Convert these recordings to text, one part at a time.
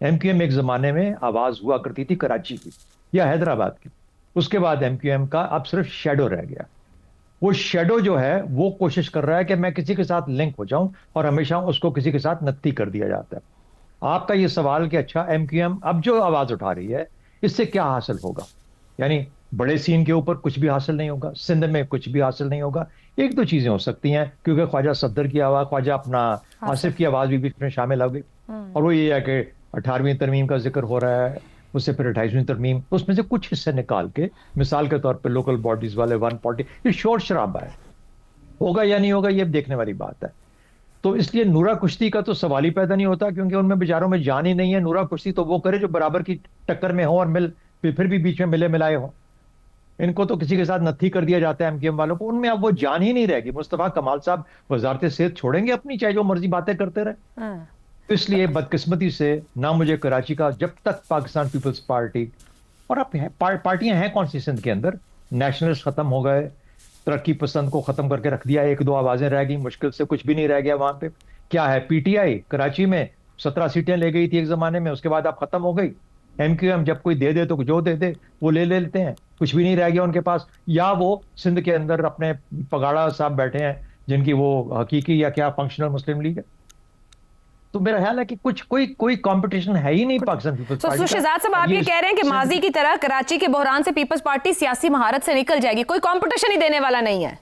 M Q M ایک زمانے میں آواز ہوا کرتی تھی کراچی کی یا حیدرآباد کی. اس کے بعد ایم کیو ایم کا اب صرف شیڈو رہ گیا. وہ شیڈو جو ہے وہ کوشش کر رہا ہے کہ میں کسی کے ساتھ لنک ہو جاؤں اور ہمیشہ اس کو کسی کے ساتھ نتی کر دیا جاتا ہے. آپ کا یہ سوال کہ اچھا ایم کیو ایم اب جو آواز اٹھا رہی ہے اس سے کیا حاصل ہوگا؟ یعنی بڑے سین کے اوپر کچھ بھی حاصل نہیں ہوگا, سندھ میں کچھ بھی حاصل نہیں ہوگا. ایک دو چیزیں ہو سکتی ہیں, کیونکہ خواجہ صفدر کی آواز, خواجہ اپنا آصف کی آواز بھی بیچ میں شامل ہو گئی, اور وہ یہ ہے کہ 18ویں ترمیم کا ذکر ہو رہا ہے, اس سے پھر 28ویں ترمیم, اس میں سے کچھ حصے نکال کے مثال کے طور پہ لوکل باڈیز والے 140, یہ شور شرابہ ہے. ہوگا یا نہیں ہوگا یہ دیکھنے والی بات ہے. تو اس لیے نورا کشتی کا تو سوال ہی پیدا نہیں ہوتا, کیونکہ ان میں بیچاروں میں جان ہی نہیں ہے. نورا کشتی تو وہ کرے جو برابر کی ٹکر میں ہو اور پھر بھی بیچ میں ملے ملائے ہوں. ان کو تو کسی کے ساتھ نتھی کر دیا جاتا ہے ایم کیو ایم والوں کو, ان میں اب وہ جان ہی نہیں رہے گی. مصطفیٰ کمال صاحب وزارت صحت چھوڑیں گے اپنی, چاہے جو مرضی باتیں کرتے رہے. اس لیے بدقسمتی سے نہ مجھے کراچی کا, جب تک پاکستان پیپلز پارٹی, اور اب پارٹیاں ہیں کون سی سندھ کے اندر, نیشنلسٹ ختم ہو گئے, ترقی پسند کو ختم کر کے رکھ دیا, ایک دو آوازیں رہ گئی, مشکل سے کچھ بھی نہیں رہ گیا وہاں پہ. کیا ہے پی ٹی آئی کراچی میں 17 سیٹیں لے گئی تھی ایک زمانے میں, اس کے بعد اب ختم ہو گئی. ایم کیو ایم جب کوئی دے دے تو جو دے دے وہ لے لیتے ہیں, کچھ بھی نہیں رہ گیا ان کے پاس. یا وہ سندھ کے اندر اپنے پگاڑا صاحب بیٹھے ہیں جن کی وہ حقیقی یا کیا فنکشنل مسلم لیگ ہے. تو میرا خیال ہے کہ کوئی کمپٹیشن ہے ہی نہیں پاکستان پیپلز پارٹی کا. شہزاد صاحب آپ یہ کہہ رہے ہیں کہ ماضی کی طرح کراچی کے بحران سے پیپلز پارٹی سیاسی مہارت سے نکل جائے گی, کوئی کمپٹیشن ہی دینے والا نہیں ہے.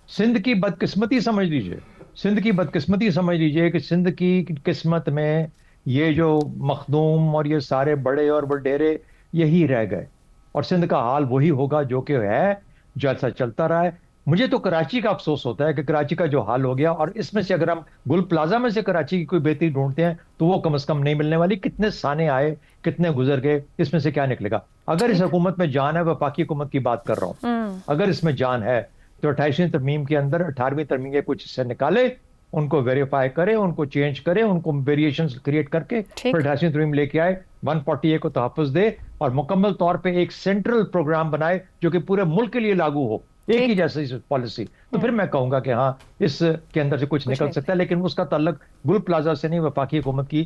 سندھ کی بدقسمتی سمجھ لیجئے, سندھ کی بدقسمتی سمجھ لیجئے کہ سندھ کی قسمت میں یہ جو مخدوم اور یہ سارے بڑے اور وڈیرے یہی رہ گئے, اور سندھ کا حال وہی ہوگا جو کہ ہے, جیسا چلتا رہا ہے. مجھے تو کراچی کا افسوس ہوتا ہے کہ کراچی کا جو حال ہو گیا, اور اس میں سے اگر ہم گل پلازا میں سے کراچی کی کوئی بہتری ڈھونڈتے ہیں تو وہ کم از کم نہیں ملنے والی. کتنے سانے آئے, کتنے گزر گئے, اس میں سے کیا نکلے گا؟ اگر اس حکومت میں جان ہے, وفاقی حکومت کی بات کر رہا ہوں, اگر اس میں جان ہے تو 28ویں ترمیم کے اندر 18ویں ترمیم کے کچھ حصے نکالے, ان کو ویریفائی کرے, ان کو چینج کرے, ان کو ویریشنز کریٹ کر کے پھر 28ویں ترمیم لے کے آئے, 140A کو تحفظ دے, اور مکمل طور پہ ایک سینٹرل پروگرام بنائے جو کہ پورے ملک کے لیے لاگو ہو, ایک ہی جیسی پالیسی. تو پھر میں کہوں گا کہ ہاں اس کے اندر سے کچھ نکل سکتا ہے, لیکن اس کا تعلق گل پلازا سے نہیں, وفاقی حکومت کی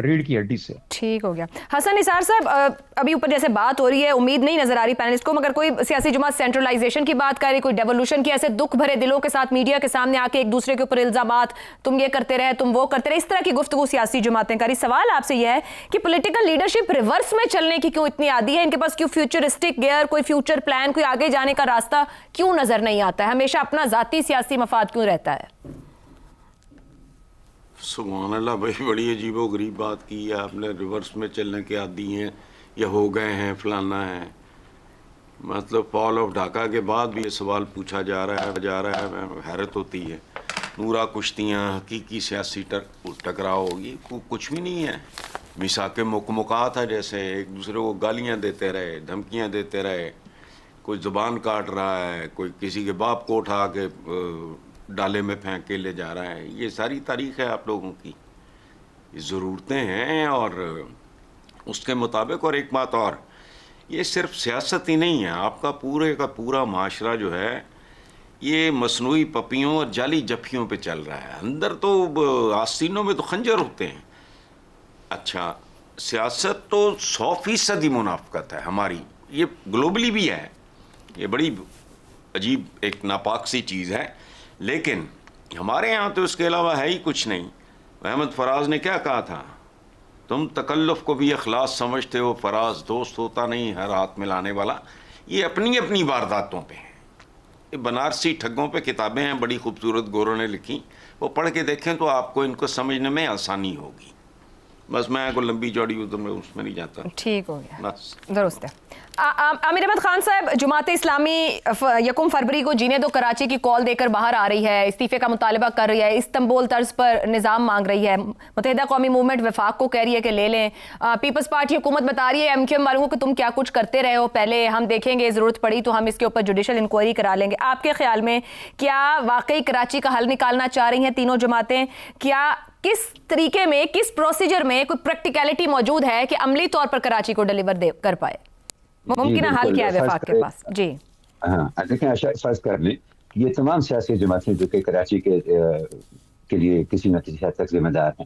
ریڑھ کی ہڈی سے. ٹھیک ہو گیا. حسن نثار صاحب, ابھی اوپر جیسے بات ہو رہی ہے, امید نہیں نظر آ رہی پینلسٹ کو, مگر کوئی سیاسی جماعت سینٹرلائزیشن کی بات کر رہی, کوئی ڈیولوشن کی, ایسے دکھ بھرے دلوں کے ساتھ میڈیا کے سامنے آ کے ایک دوسرے کے اوپر الزامات, تم یہ کرتے رہے, تم وہ کرتے رہے, اس طرح کی گفتگو سیاسی جماعتیں کری. سوال آپ سے یہ ہے کہ پولیٹیکل لیڈرشپ ریورس میں چلنے کی کیوں اتنی عادی ہے, ان کے پاس کیوں فیوچرسٹک گیئر, کوئی فیوچر پلان, کوئی آگے جانے کا راستہ کیوں نظر نہیں آتا ہے, ہمیشہ اپنا ذاتی سیاسی مفاد کیوں رہتا ہے؟ سبحان اللہ بھائی, بڑی عجیب و غریب بات کی ہے آپ نے. ریورس میں چلنے کے عادی ہیں یا ہو گئے ہیں, فلانا ہے. مطلب فال آف ڈھاکہ کے بعد بھی یہ سوال پوچھا جا رہا ہے, حیرت ہوتی ہے. نورا کشتیاں, حقیقی سیاسی ٹکراؤ, یہ کچھ بھی نہیں ہے. میثاق مکمکات ہے, جیسے ایک دوسرے کو گالیاں دیتے رہے, دھمکیاں دیتے رہے, کوئی زبان کاٹ رہا ہے, کوئی کسی کے باپ کو اٹھا کے ڈالے میں پھینک کے لے جا رہا ہے. یہ ساری تاریخ ہے آپ لوگوں کی, یہ ضرورتیں ہیں اور اس کے مطابق. اور ایک بات اور, یہ صرف سیاست ہی نہیں ہے, آپ کا پورے کا پورا معاشرہ جو ہے یہ مصنوعی پپیوں اور جعلی جفیوں پہ چل رہا ہے. اندر تو آستینوں میں تو خنجر ہوتے ہیں. اچھا, سیاست تو 100% ہی منافقت ہے ہماری, یہ گلوبلی بھی ہے, یہ بڑی عجیب ایک ناپاک سی چیز ہے. لیکن ہمارے یہاں تو اس کے علاوہ ہے ہی کچھ نہیں. احمد فراز نے کیا کہا تھا, تم تکلف کو بھی اخلاص سمجھتے ہو, فراز دوست ہوتا نہیں ہر ہاتھ ملانے والا. یہ اپنی اپنی وارداتوں پہ ہیں. یہ بنارسی ٹھگوں پہ کتابیں ہیں, بڑی خوبصورت گوروں نے لکھی, وہ پڑھ کے دیکھیں تو آپ کو ان کو سمجھنے میں آسانی ہوگی. بس میں کوئی لمبی چوڑی اس میں نہیں جاتا. ٹھیک ہو گیا, درست ہے. عامر احمد خان صاحب, جماعت اسلامی 1 فروری کو جینے دو کراچی کی کال دے کر باہر آ رہی ہے, استعفے کا مطالبہ کر رہی ہے, استنبول طرز پر نظام مانگ رہی ہے. متحدہ قومی موومنٹ وفاق کو کہہ رہی ہے کہ لے لیں. پیپلز پارٹی حکومت بتا رہی ہے ایم کیو ایم والوں کو کہ تم کیا کچھ کرتے رہے ہو, پہلے ہم دیکھیں گے, ضرورت پڑی تو ہم اس کے اوپر جوڈیشل انکوائری کرا لیں گے. آپ کے خیال میں کیا واقعی کراچی کا حل نکالنا چاہ رہی ہیں تینوں جماعتیں؟ کیا کس طریقے میں, کس پروسیجر میں کوئی پریکٹیکلٹی موجود ہے کہ عملی طور پر کراچی کو ڈیلیور کر پائے؟ ممکنہ حل کیا ہے وفاق کے پاس؟ جی ہاں, دیکھیں فرض کر لیں یہ تمام سیاسی جماعتیں جو کہ کراچی کے لیے کسی نہ کسی حد تک ذمہ دار ہیں,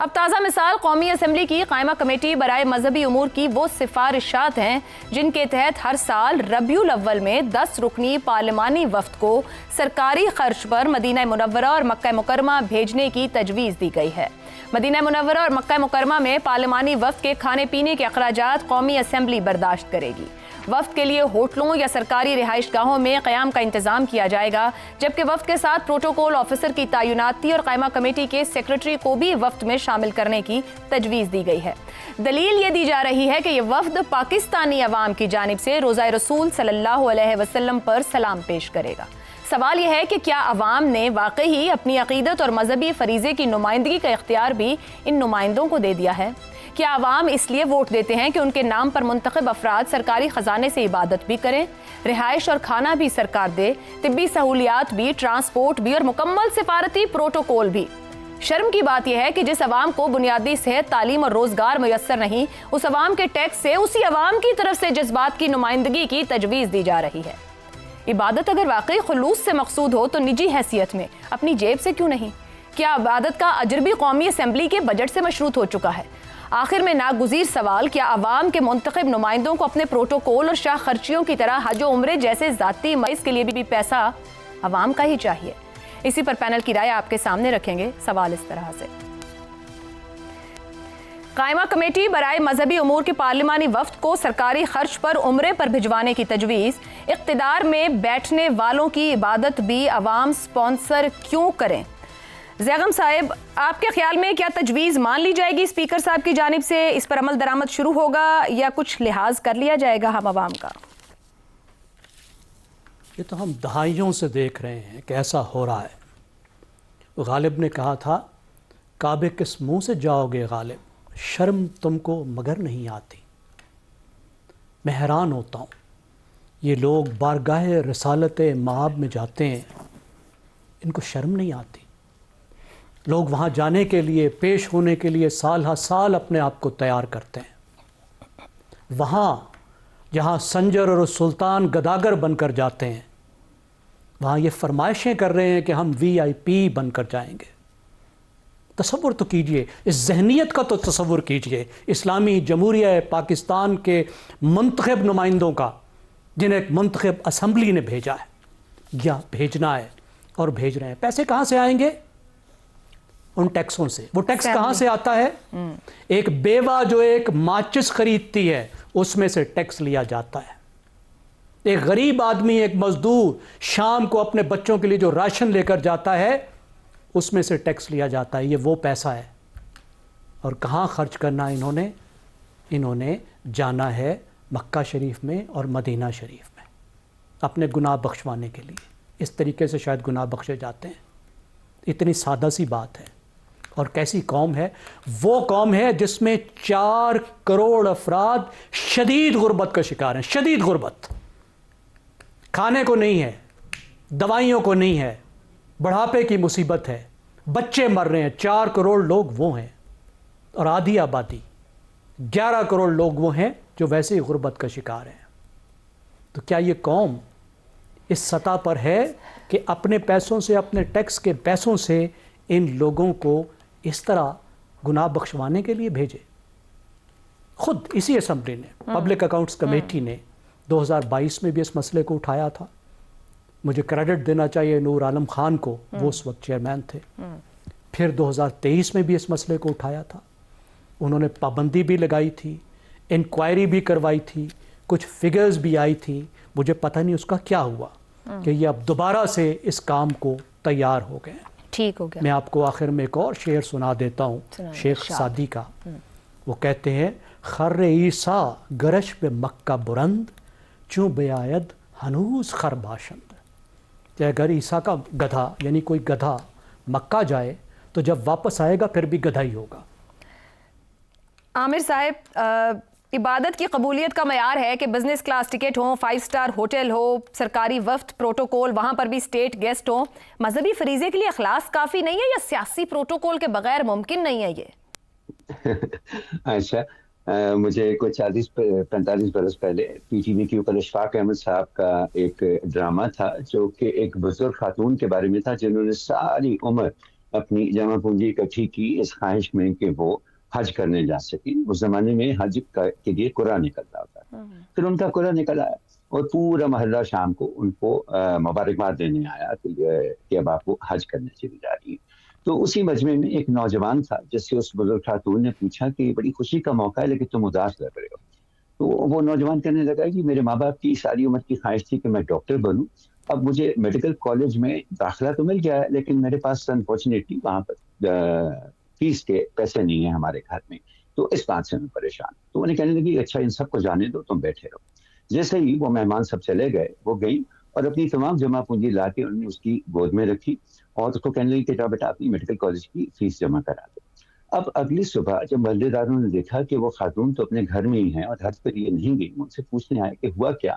اب تازہ مثال قومی اسمبلی کی قائمہ کمیٹی برائے مذہبی امور کی وہ سفارشات ہیں جن کے تحت ہر سال ربیع الاول میں 10 رکنی پارلیمانی وفد کو سرکاری خرچ پر مدینہ منورہ اور مکہ مکرمہ بھیجنے کی تجویز دی گئی ہے۔ مدینہ منورہ اور مکہ مکرمہ میں پارلیمانی وفد کے کھانے پینے کے اخراجات قومی اسمبلی برداشت کرے گی۔ وفد کے لیے ہوٹلوں یا سرکاری رہائش گاہوں میں قیام کا انتظام کیا جائے گا، جبکہ وفد کے ساتھ پروٹوکول آفیسر کی تعیناتی اور قائمہ کمیٹی کے سیکرٹری کو بھی وفد میں شامل کرنے کی تجویز دی گئی ہے۔ دلیل یہ دی جا رہی ہے کہ یہ وفد پاکستانی عوام کی جانب سے روزہ رسول صلی اللہ علیہ وسلم پر سلام پیش کرے گا۔ سوال یہ ہے کہ کیا عوام نے واقعی اپنی عقیدت اور مذہبی فریضے کی نمائندگی کا اختیار بھی ان نمائندوں کو دے دیا ہے؟ کیا عوام اس لیے ووٹ دیتے ہیں کہ ان کے نام پر منتخب افراد سرکاری خزانے سے عبادت بھی کریں، رہائش اور کھانا بھی سرکار دے، طبی سہولیات بھی، ٹرانسپورٹ بھی اور مکمل سفارتی پروٹوکول بھی؟ شرم کی بات یہ ہے کہ جس عوام کو بنیادی صحت، تعلیم اور روزگار میسر نہیں، اس عوام کے ٹیکس سے اسی عوام کی طرف سے جذبات کی نمائندگی کی تجویز دی جا رہی ہے۔ عبادت اگر واقعی خلوص سے مقصود ہو تو نجی حیثیت میں اپنی جیب سے کیوں نہیں؟ کیا عبادت کا اجر بھی قومی اسمبلی کے بجٹ سے مشروط ہو چکا ہے؟ آخر میں ناگزیر سوال، کیا عوام کے منتخب نمائندوں کو اپنے پروٹوکول اور شاہ خرچیوں کی طرح حج و عمرے جیسے ذاتی مریض کے لیے بھی پیسہ عوام کا ہی چاہیے؟ اسی پر پینل کی رائے آپ کے سامنے رکھیں گے۔ سوال اس طرح سے، قائمہ کمیٹی برائے مذہبی امور کے پارلیمانی وفد کو سرکاری خرچ پر عمرے پر بھجوانے کی تجویز، اقتدار میں بیٹھنے والوں کی عبادت بھی عوام سپانسر کیوں کریں؟ زیغم صاحب، آپ کے خیال میں کیا تجویز مان لی جائے گی اسپیکر صاحب کی جانب سے، اس پر عمل درآمد شروع ہوگا یا کچھ لحاظ کر لیا جائے گا ہم عوام کا؟ یہ تو ہم دہائیوں سے دیکھ رہے ہیں کہ ایسا ہو رہا ہے۔ غالب نے کہا تھا، کعبے کس منہ سے جاؤ گے غالب، شرم تم کو مگر نہیں آتی۔ میں حیران ہوتا ہوں، یہ لوگ بارگاہ رسالت مآب میں جاتے ہیں، ان کو شرم نہیں آتی؟ لوگ وہاں جانے کے لیے، پیش ہونے کے لیے سال ہر سال اپنے آپ کو تیار کرتے ہیں۔ وہاں جہاں سنجر اور سلطان گداگر بن کر جاتے ہیں، وہاں یہ فرمائشیں کر رہے ہیں کہ ہم VIP بن کر جائیں گے۔ تصور تو کیجئے، اس ذہنیت کا تو تصور کیجئے، اسلامی جمہوریہ پاکستان کے منتخب نمائندوں کا، جنہیں ایک منتخب اسمبلی نے بھیجا ہے یا بھیجنا ہے اور بھیج رہے ہیں۔ پیسے کہاں سے آئیں گے؟ ان ٹیکسوں سے۔ وہ ٹیکس کہاں سے آتا ہے؟ ایک بیوہ جو ایک ماچس خریدتی ہے، اس میں سے ٹیکس لیا جاتا ہے۔ ایک غریب آدمی، ایک مزدور شام کو اپنے بچوں کے لیے جو راشن لے کر جاتا ہے، اس میں سے ٹیکس لیا جاتا ہے۔ یہ وہ پیسہ ہے، اور کہاں خرچ کرنا انہوں نے جانا ہے مکہ شریف میں اور مدینہ شریف میں، اپنے گناہ بخشوانے کے لیے۔ اس طریقے سے شاید گناہ بخشے جاتے ہیں۔ اتنی سادہ سی بات ہے۔ اور کیسی قوم ہے؟ وہ قوم ہے جس میں 4 کروڑ افراد شدید غربت کا شکار ہیں۔ شدید غربت، کھانے کو نہیں ہے، دوائیوں کو نہیں ہے، بڑھاپے کی مصیبت ہے، بچے مر رہے ہیں۔ 4 کروڑ لوگ وہ ہیں، اور آدھی آبادی 11 کروڑ لوگ وہ ہیں جو ویسے ہی غربت کا شکار ہیں۔ تو کیا یہ قوم اس سطح پر ہے کہ اپنے پیسوں سے، اپنے ٹیکس کے پیسوں سے ان لوگوں کو اس طرح گناہ بخشوانے کے لیے بھیجے؟ خود اسی اسمبلی نے، پبلک اکاؤنٹس کمیٹی نے 2022 میں بھی اس مسئلے کو اٹھایا تھا۔ مجھے کریڈٹ دینا چاہیے نور عالم خان کو، وہ اس وقت چیئرمین تھے۔ پھر 2023 میں بھی اس مسئلے کو اٹھایا تھا، انہوں نے پابندی بھی لگائی تھی، انکوائری بھی کروائی تھی، کچھ فگرز بھی آئی تھی۔ مجھے پتہ نہیں اس کا کیا ہوا کہ یہ اب دوبارہ سے اس کام کو تیار ہو گئے ہیں۔ ٹھیک ہو گیا۔ میں آپ کو آخر میں ایک اور شعر سنا دیتا ہوں، شیخ سعدی کا۔ وہ کہتے ہیں، خر عیسیٰ گرش به مکہ برند، چون بیاید ہنوز خر باشند۔ کہ اگر عیسیٰ کا گدھا، یعنی کوئی گدھا مکہ جائے تو جب واپس آئے گا پھر بھی گدھا ہی ہوگا۔ عامر صاحب، عبادت کی قبولیت کا معیار ہے کہ بزنس کلاس ٹکٹ ہو، 5 اسٹار ہوٹل ہو، سرکاری وفد پروٹوکول، وہاں پر بھی اسٹیٹ گیسٹ ہو۔ مذہبی فریضے کے لیے اخلاص کافی نہیں ہے یا سیاسی پروٹوکول کے بغیر ممکن نہیں ہے یہ؟ اچھا، مجھے کوئی 40-45 برس پہلے پی ٹی وی کے اوپر اشفاق احمد صاحب کا ایک ڈرامہ تھا جو کہ ایک بزرگ خاتون کے بارے میں تھا جنہوں نے ساری عمر اپنی جمع پونجی اکٹھی کی اس خواہش میں کہ وہ حج کرنے جا سکیں. اس زمانے میں حج کے لیے قرعہ نکلتا ہوتا تھا. پھر ان کا قرعہ نکل آیا اور پورا محلہ شام کو ان کو مبارکباد دینے آیا کہ اب آپ کو حج کرنے چلی جا رہی ہے. تو اسی مجمع میں ایک نوجوان تھا جس سے اس بزرگ خاتون نے پوچھا کہ یہ بڑی خوشی کا موقع ہے لیکن تم اداس لگ رہے ہو. تو وہ نوجوان کہنے لگا کہ میرے ماں باپ کی ساری عمر کی خواہش تھی کہ میں ڈاکٹر بنوں. اب مجھے میڈیکل کالج میں داخلہ تو مل گیا ہے لیکن میرے پاس انفارچونیٹلی وہاں پر فیس کے پیسے نہیں ہیں ہمارے گھر میں. تو اس بات سے میں پریشان. تو انہیں کہنے لگی اچھا ان سب کو جانے دو, تم بیٹھے رہو. جیسے ہی وہ مہمان سب چلے گئے, وہ گئی اور اپنی تمام جمع پونجی لا کے انہوں نے اس کی گود میں رکھی اور اس کو کہنے لگی کہ جاؤ بیٹا اپنی میڈیکل کالج کی فیس جمع کرا دو. اب اگلی صبح جب محلے داروں نے دیکھا کہ وہ خاتون تو اپنے گھر میں ہی ہیں اور حج پر یہ نہیں گئی, ان سے پوچھنے آئے کہ ہوا کیا.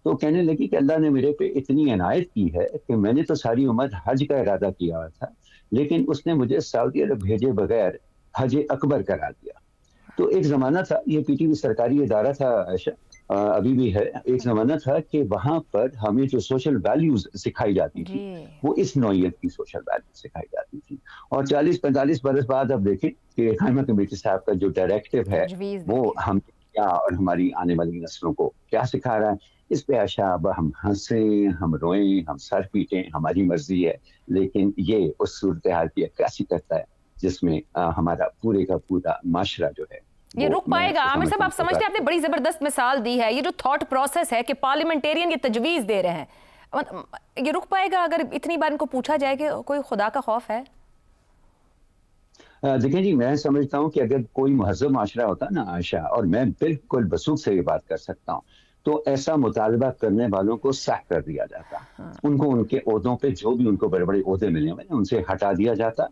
تو کہنے لگی کہ اللہ نے میرے پہ اتنی عنایت کی ہے کہ میں نے تو ساری عمر حج کا ارادہ کیا ہوا تھا لیکن اس نے مجھے سعودی عرب بھیجے بغیر حج اکبر کرا دیا. تو ایک زمانہ تھا, یہ پی ٹی وی سرکاری ادارہ تھا عائشہ, ابھی بھی ہے, ایک زمانہ تھا کہ وہاں پر ہمیں جو سوشل ویلیوز سکھائی جاتی تھی وہ اس نوعیت کی سوشل ویلیوز سکھائی جاتی تھی. اور 40-45 برس بعد اب دیکھیں کہ قائمہ کمیٹی صاحب کا جو ڈائریکٹو ہے وہ ہم کیا اور ہماری آنے والی نسلوں کو کیا سکھا رہا ہے. اس پہ عائشہ اب ہم ہنسیں, ہم روئیں, ہم سر پیٹیں, ہماری مرضی ہے, لیکن یہ اس صورتحال کی عکاسی کرتا ہے جس میں ہمارا پورے کا پورا معاشرہ جو ہے یہ رک پائے گا. عامر صاحب آپ سمجھتے ہیں آپ نے بڑی زبردست مثال دی ہے, یہ جو تھاٹ پروسیس ہے کہ پارلیمنٹیرین یہ تجویز دے رہے ہیں, یہ رک پائے گا اگر اتنی بار ان کو پوچھا جائے کہ کوئی خدا کا خوف ہے؟ دیکھیں جی, میں سمجھتا ہوں کہ اگر کوئی مہذب معاشرہ ہوتا نا عائشہ, اور میں بالکل بسوخ سے یہ بات کر سکتا ہوں, تو ایسا مطالبہ کرنے والوں کو سیک کر دیا جاتا. ان کو ان کے عہدوں پہ جو بھی ان کو بڑے بڑے عہدے ملے ہوئے ان سے ہٹا دیا جاتا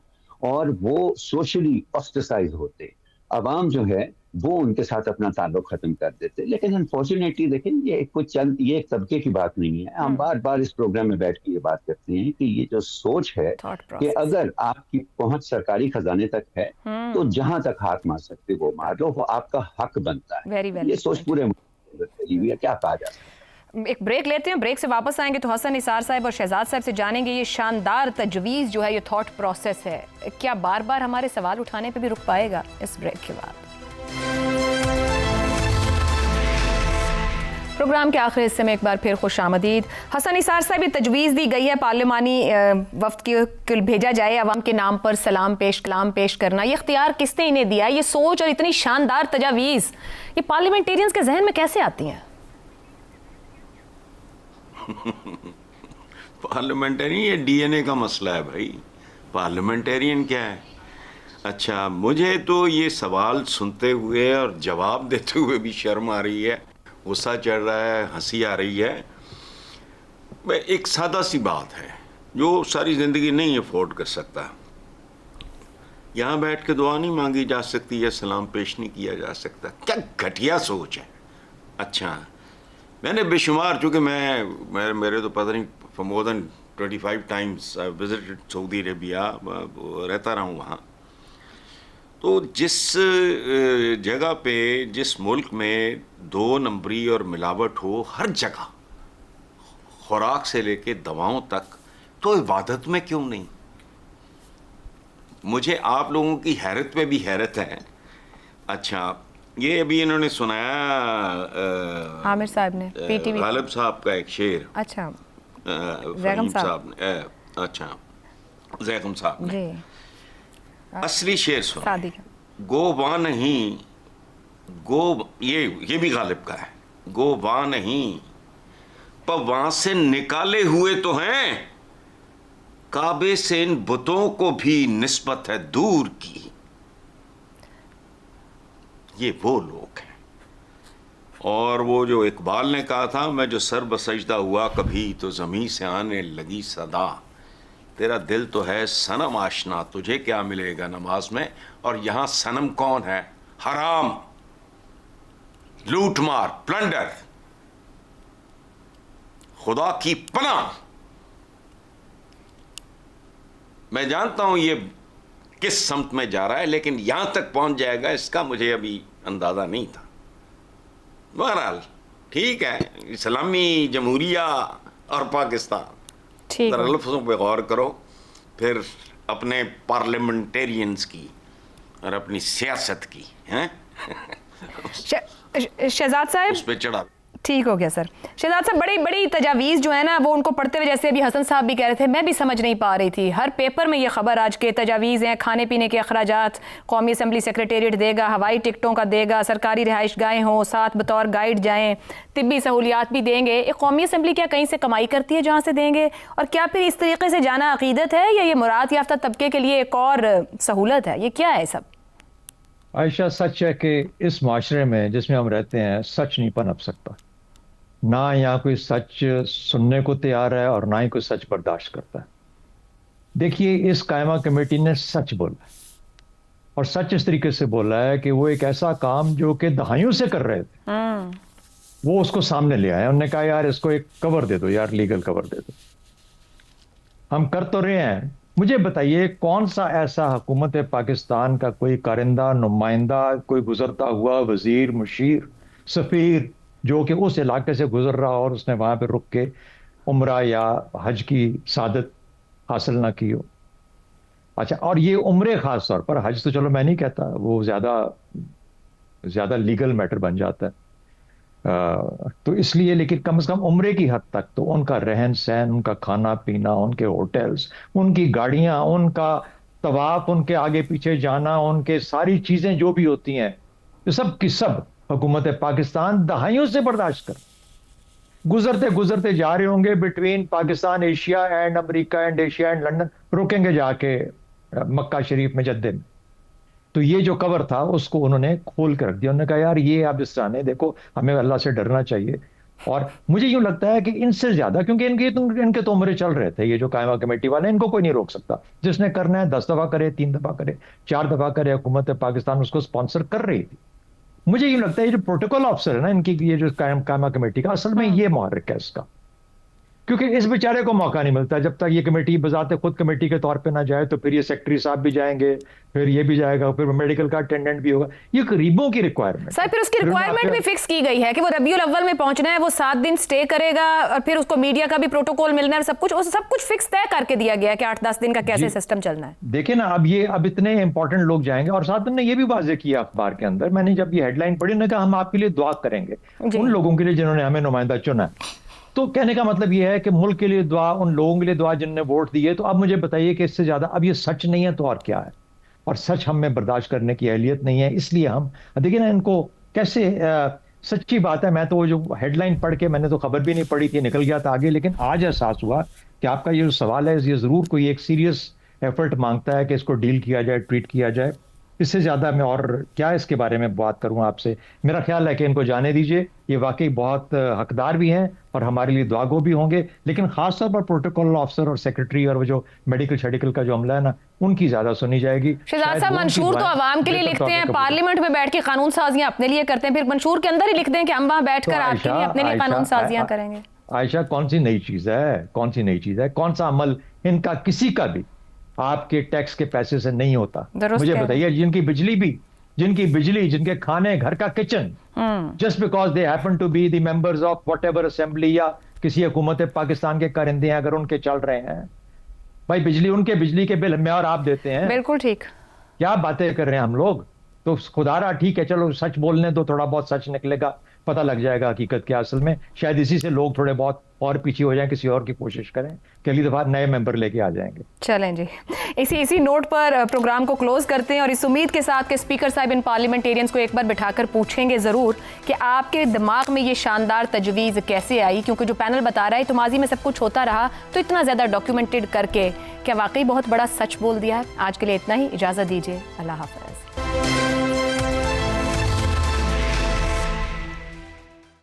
اور وہ سوشلی آسٹرسائز ہوتے. عوام جو ہے وہ ان کے ساتھ اپنا تعلق ختم کر دیتے. لیکن انفارچونیٹلی دیکھیں یہ ایک طبقے کی بات نہیں ہے. ہم بار بار اس پروگرام میں بیٹھ کے یہ بات کرتے ہیں کہ یہ جو سوچ ہے کہ اگر آپ کی پہنچ سرکاری خزانے تک ہے تو جہاں تک ہاتھ مار سکتے وہ مار لو, وہ آپ کا حق بنتا ہے. یہ سوچ پورے کیا کہا جا سکتا ہے. ایک بریک لیتے ہیں, بریک سے واپس آئیں گے تو حسن نثار صاحب اور شہزاد صاحب سے جانیں گے یہ شاندار تجویز جو ہے, یہ تھاٹ پروسیس ہے, کیا بار بار ہمارے سوال اٹھانے پہ بھی رک پائے گا؟ اس بریک کے بعد پروگرام کے آخری حصے میں ایک بار پھر خوش آمدید. حسن نثار صاحب, یہ تجویز دی گئی ہے پارلیمانی وفد کی بھیجا جائے عوام کے نام پر سلام پیش کلام پیش کرنا, یہ اختیار کس نے انہیں دیا؟ یہ سوچ اور اتنی شاندار تجاویز یہ پارلیمنٹیرینز کے ذہن میں کیسے آتی ہیں؟ پارلیمنٹرین یہ ڈی این اے کا مسئلہ ہے بھائی. پارلیمنٹیرین کیا ہے؟ اچھا, مجھے تو یہ سوال سنتے ہوئے اور جواب دیتے ہوئے بھی شرم آ رہی ہے, غصہ چڑھ رہا ہے, ہنسی آ رہی ہے. ایک سادہ سی بات ہے جو ساری زندگی نہیں افورڈ کر سکتا. یہاں بیٹھ کے دعا نہیں مانگی جا سکتی یا سلام پیش نہیں کیا جا سکتا. کیا گھٹیا سوچ ہے. اچھا, میں نے بے شمار, چونکہ میرے تو پتہ نہیں for more than 25 times visited Saudi Arabia, رہتا رہا ہوں وہاں. تو جس جگہ پہ جس ملک میں 2 نمبری اور ملاوٹ ہو ہر جگہ, خوراک سے لے کے دواؤں تک, تو عبادت میں کیوں نہیں؟ مجھے آپ لوگوں کی حیرت پہ بھی حیرت ہے. اچھا, یہ ابھی انہوں نے سنایا عامر صاحب نے پی ٹی وی غالب صاحب کا ایک شعر. اچھا, فہیم صاحب نے, اچھا زیغم صاحب نے اصلی شعر سنا. گو واں نہیں, یہ بھی غالب کا ہے. گو واں نہیں پر وہاں سے نکالے ہوئے تو ہیں, کعبے سے ان بتوں کو بھی نسبت ہے دور کی. یہ وہ لوگ ہیں. اور وہ جو اقبال نے کہا تھا, میں جو سر بسجدہ ہوا کبھی تو زمین سے آنے لگی صدا, تیرا دل تو ہے صنم آشنا, تجھے کیا ملے گا نماز میں. اور یہاں صنم کون ہے؟ حرام, لوٹ مار, پلنڈر, خدا کی پناہ. میں جانتا ہوں یہ کس سمت میں جا رہا ہے, لیکن یہاں تک پہنچ جائے گا اس کا مجھے ابھی اندازہ نہیں تھا. بہرحال ٹھیک ہے, اسلامی جمہوریہ اور پاکستان, ذرا لفظوں پہ غور کرو, پھر اپنے پارلیمنٹیرینز کی اور اپنی سیاست کی ہیں شہزاد صاحب اس پہ چڑھا. ٹھیک ہو گیا سر. شہزاد صاحب بڑی بڑی تجاویز جو ہے نا وہ ان کو پڑھتے ہوئے جیسے ابھی حسن صاحب بھی کہہ رہے تھے میں بھی سمجھ نہیں پا رہی تھی. ہر پیپر میں یہ خبر آج کے تجاویز ہیں, کھانے پینے کے اخراجات قومی اسمبلی سیکریٹریٹ دے گا, ہوائی ٹکٹوں کا دے گا, سرکاری رہائش گاہیں ہوں, ساتھ بطور گائیڈ جائیں, طبی سہولیات بھی دیں گے. ایک قومی اسمبلی کیا کہیں سے کمائی کرتی ہے جہاں سے دیں گے؟ اور کیا پھر اس طریقے سے جانا عقیدت ہے یا یہ مراد یافتہ طبقے کے لیے ایک اور سہولت ہے؟ یہ کیا ہے سب؟ عائشہ سچ ہے کہ اس معاشرے میں جس میں ہم رہتے ہیں سچ نہیں پنپ سکتا. نہ یہاں کوئی سچ سننے کو تیار ہے اور نہ ہی کوئی سچ برداشت کرتا ہے. دیکھیے اس قائمہ کمیٹی نے سچ بولا ہے اور سچ اس طریقے سے بولا ہے کہ وہ ایک ایسا کام جو کہ دہائیوں سے کر رہے تھے وہ اس کو سامنے لے آئے. انہوں نے کہا یار اس کو ایک کور دے دو, یار لیگل کور دے دو. ہم کر تو رہے ہیں. مجھے بتائیے کون سا ایسا حکومت پاکستان کا کوئی کارندہ, نمائندہ, کوئی گزرتا ہوا وزیر, مشیر, سفیر جو کہ اس علاقے سے گزر رہا اور اس نے وہاں پہ رک کے عمرہ یا حج کی سعادت حاصل نہ کی ہو. اچھا, اور یہ عمرے خاص طور پر, حج تو چلو میں نہیں کہتا, وہ زیادہ لیگل میٹر بن جاتا ہے تو اس لیے, لیکن کم از کم عمرے کی حد تک تو ان کا رہن سہن, ان کا کھانا پینا, ان کے ہوٹلز, ان کی گاڑیاں, ان کا طواف, ان کے آگے پیچھے جانا, ان کے ساری چیزیں جو بھی ہوتی ہیں یہ سب کی سب حکومت پاکستان دہائیوں سے برداشت کر گزرتے جا رہے ہوں گے between Pakistan, Asia and America and Asia and London, رکیں گے جا کے مکہ شریف میں, جدے میں. تو یہ جو کور تھا اس کو انہوں نے کھول کے رکھ دیا. انہوں نے کہا یار یہ آپ اس طرح نہیں, دیکھو ہمیں اللہ سے ڈرنا چاہیے. اور مجھے یوں لگتا ہے کہ ان سے زیادہ, کیونکہ ان کے تو عمرے چل رہے تھے, یہ جو قائمہ کمیٹی والے ان کو کوئی نہیں روک سکتا. جس نے کرنا ہے 10 دفعہ کرے, 3 دفعہ کرے, 4 دفعہ کرے. حکومت پاکستان اس کو سپانسر کر رہی تھی. مجھے یوں لگتا ہے یہ جو پروٹوکول آفسر ہے نا ان کی, یہ جو قائمہ کمیٹی کا, اصل میں یہ محرک ہے اس کا, کیونکہ اس بیچارے کو موقع نہیں ملتا. جب تک یہ کمیٹی بذات خود کمیٹی کے طور پہ نہ جائے تو پھر یہ سیکرٹری صاحب بھی جائیں گے, پھر یہ بھی جائے گا, پھر میڈیکل کا اٹینڈنٹ بھی ہوگا. یہ غریبوں کی ریکوائرمنٹ سر, پھر اس کی ریکوائرمنٹ بھی فکس کی گئی ہے کہ وہ ربیع الاول میں پہنچنا ہے, وہ 7 دن سٹے کرے گا, اور پھر اس کو میڈیا کا بھی پروٹوکول ملنا ہے, سب کچھ فکس طے کر کے دیا گیا ہے کہ 8-10 دن کا کیسے سسٹم چلنا ہے. دیکھیں نا, اب اتنے امپورٹنٹ لوگ جائیں گے. اور ساتھ نے یہ بھی واضح کیا اخبار کے اندر, میں نے جب یہ ہیڈ لائن پڑھی نے کہا ہم آپ کے لیے دعا کریں گے ان لوگوں کے لیے جنہوں نے ہمیں نمائندہ چنا ہے. تو کہنے کا مطلب یہ ہے کہ ملک کے لیے دعا, ان لوگوں کے لیے دعا جن نے ووٹ دیے. تو اب مجھے بتائیے کہ اس سے زیادہ اب یہ سچ نہیں ہے تو اور کیا ہے؟ اور سچ ہم میں برداشت کرنے کی اہلیت نہیں ہے. اس لیے ہم دیکھیں نا ان کو کیسے, سچی بات ہے, میں تو وہ جو ہیڈ لائن پڑھ کے, میں نے تو خبر بھی نہیں پڑھی تھی, نکل گیا تھا آگے, لیکن آج احساس ہوا کہ آپ کا یہ جو سوال ہے یہ ضرور کوئی ایک سیریس ایفرٹ مانگتا ہے کہ اس کو ڈیل کیا جائے, ٹریٹ کیا جائے. اس سے زیادہ میں اور کیا اس کے بارے میں بات کروں آپ سے. میرا خیال ہے کہ ان کو جانے دیجئے, یہ واقعی بہت حقدار بھی ہیں اور ہمارے لیے دعا گو بھی ہوں گے, لیکن خاص طور پر پروٹوکول آفسر اور سیکرٹری اور وہ جو میڈیکل کا جو عملہ ہے نا, ان کی زیادہ سنی جائے گی. شہزاد صاحب منشور تو عوام کے لیے لکھتے ہیں, پارلیمنٹ میں بیٹھ کے قانون سازیاں اپنے لیے کرتے ہیں, پھر منشور کے اندر ہی لکھ دیں کہ ہم وہاں بیٹھ کر آپ کے لیے اپنے لیے قانون سازیاں کریں گے. عائشہ کون سی نئی چیز ہے, کون سا عمل ان کا کسی کا بھی آپ کے ٹیکس کے پیسے سے نہیں ہوتا. مجھے بتائیے, جن کی بجلی, جن کے کھانے, گھر کا kitchen, just because they happen to be the members of whatever assembly یا کسی حکومت پاکستان کے کارندے ہیں, اگر ان کے چل رہے ہیں بھائی بجلی, ان کے بجلی کے بل میں اور آپ دیتے ہیں. بالکل ٹھیک, کیا باتیں کر رہے ہیں ہم لوگ. تو خدا رہا ٹھیک ہے, چلو سچ بولنے دو, تھوڑا بہت سچ نکلے گا, پتہ لگ جائے گا حقیقت کیا اصل میں. شاید اسی سے لوگ تھوڑے بہت اور پیچھے ہو جائیں, کسی اور کی کوشش کریں کہ اگلی دفعہ نئے ممبر لے کے آ جائیں گے. چلیں جی, اسی نوٹ پر پروگرام کو کلوز کرتے ہیں, اور اس امید کے ساتھ کہ اسپیکر صاحب ان پارلیمنٹیرینز کو ایک بار بٹھا کر پوچھیں گے ضرور کہ آپ کے دماغ میں یہ شاندار تجویز کیسے آئی, کیونکہ جو پینل بتا رہا ہے تو ماضی میں سب کچھ ہوتا رہا, تو اتنا زیادہ ڈاکیومنٹڈ کر کے کیا واقعی بہت بڑا سچ بول دیا ہے. آج کے لیے اتنا ہی, اجازت دیجیے, اللہ حافظ.